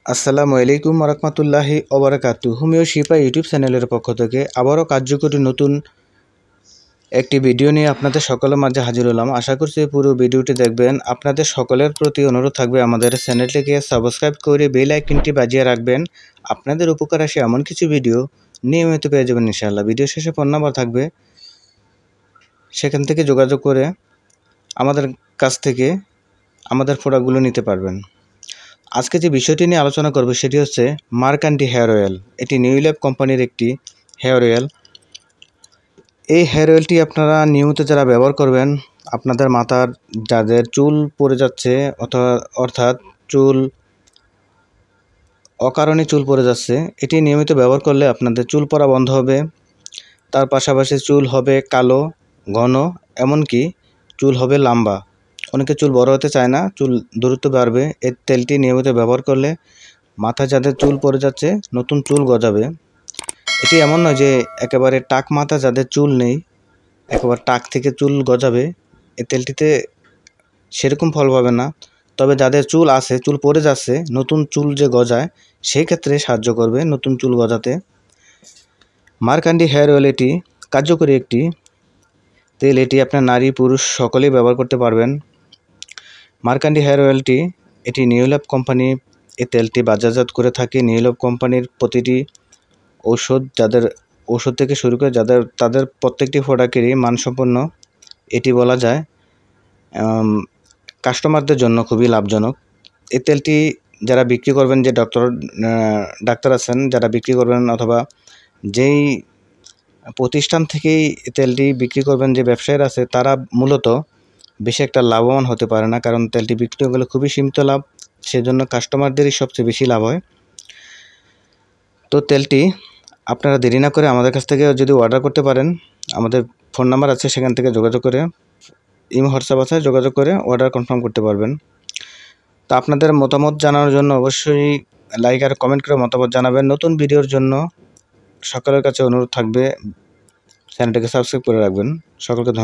আসসালামু আলাইকুম রহমতুল্লাহি ওবারাকাতু। হোমিও শিপা ইউটিউব চ্যানেলের পক্ষ থেকে আবারও কার্যকরী নতুন একটি ভিডিও নিয়ে আপনাদের সকলের মাঝে হাজির হলাম। আশা করছি পুরো ভিডিওটি দেখবেন। আপনাদের সকলের প্রতি অনুরোধ থাকবে আমাদের চ্যানেলটিকে সাবস্ক্রাইব করে বেল আইকনটি বাজিয়ে রাখবেন। আপনাদের উপকার আসে এমন কিছু ভিডিও নিয়মিত পেয়ে যাবেন ইনশাআল্লাহ। ভিডিও শেষে ফোন নাম্বার থাকবে, সেখান থেকে যোগাযোগ করে আমাদের কাছ থেকে আমাদের প্রোডাক্টগুলো নিতে পারবেন। আজকে যে বিষয়টি নিয়ে আলোচনা করব সেটি হচ্ছে মার্ক অ্যান্ডি হেয়ার অয়েল। এটি নিউ লাইফ কোম্পানির একটি হেয়ার অয়েল। এই হেয়ার অয়েলটি আপনারা নিয়মিত যারা ব্যবহার করবেন, আপনাদের মাথার যাদের চুল পড়ে যাচ্ছে অর্থাৎ চুল অকারণে চুল পড়ে যাচ্ছে, এটি নিয়মিত ব্যবহার করলে আপনাদের চুল পড়া বন্ধ হবে। তার পাশাপাশি চুল হবে কালো, ঘন, এমনকি চুল হবে লম্বা। অনেকে চুল বড় হতে চায় না, চুল দ্রুত বাড়বে। এই তেলটি নিয়মিত ব্যবহার করলে মাথায় যাদের চুল পড়ে যাচ্ছে নতুন চুল গজাবে। এটি এমন নয় যে একেবারে টাক মাথা যাদের চুল নেই একেবারে টাক থেকে চুল গজাবে, এই তেলটিতে সেরকম ফল পাবে না। তবে যাদের চুল আছে, চুল পড়ে যাচ্ছে, নতুন চুল যে গজায় সেই ক্ষেত্রে সাহায্য করবে নতুন চুল গজাতে। মার্ক অ্যান্ডি হেয়ার অয়েল এটি কার্যকরী একটি তেল। এটি আপনার নারী পুরুষ সকলেই ব্যবহার করতে পারবেন। মার্ক অ্যান্ডি হেয়ার অয়েলটি এটি নিউ লাইফ কোম্পানি এই তেলটি বাজারজাত করে থাকে। নিউ লাইফ কোম্পানির প্রতিটি ঔষধ থেকে শুরু করে তাদের প্রত্যেকটি প্রোডাক্টেরই মানসম্পন্ন। এটি বলা যায় কাস্টমারদের জন্য খুবই লাভজনক। এই তেলটি যারা বিক্রি করবেন, যে ডাক্তার আছেন যারা বিক্রি করবেন, অথবা যেই প্রতিষ্ঠান থেকেই তেলটি বিক্রি করবেন, যে ব্যবসায়ীরা আছে, তারা মূলত বেশি একটা লাভবান হতে পারে না, কারণ তেলটি বিক্রি হয়ে গেলে খুবই সীমিত লাভ। সেজন্য কাস্টমারদেরই সবচেয়ে বেশি লাভ হয়। তো তেলটি আপনারা দেরি না করে আমাদের কাছ থেকে যদি অর্ডার করতে পারেন, আমাদের ফোন নাম্বার আছে, সেখান থেকে যোগাযোগ করে, ইমো হোয়াটসঅ্যাপ আছে, যোগাযোগ করে অর্ডার কনফার্ম করতে পারবেন। তো আপনাদের মতামত জানানোর জন্য অবশ্যই লাইক আর কমেন্ট করে মতামত জানাবেন। নতুন ভিডিওর জন্য সকলের কাছে অনুরোধ থাকবে চ্যানেলটিকে সাবস্ক্রাইব করে রাখবেন। সকলকে ধন্যবাদ।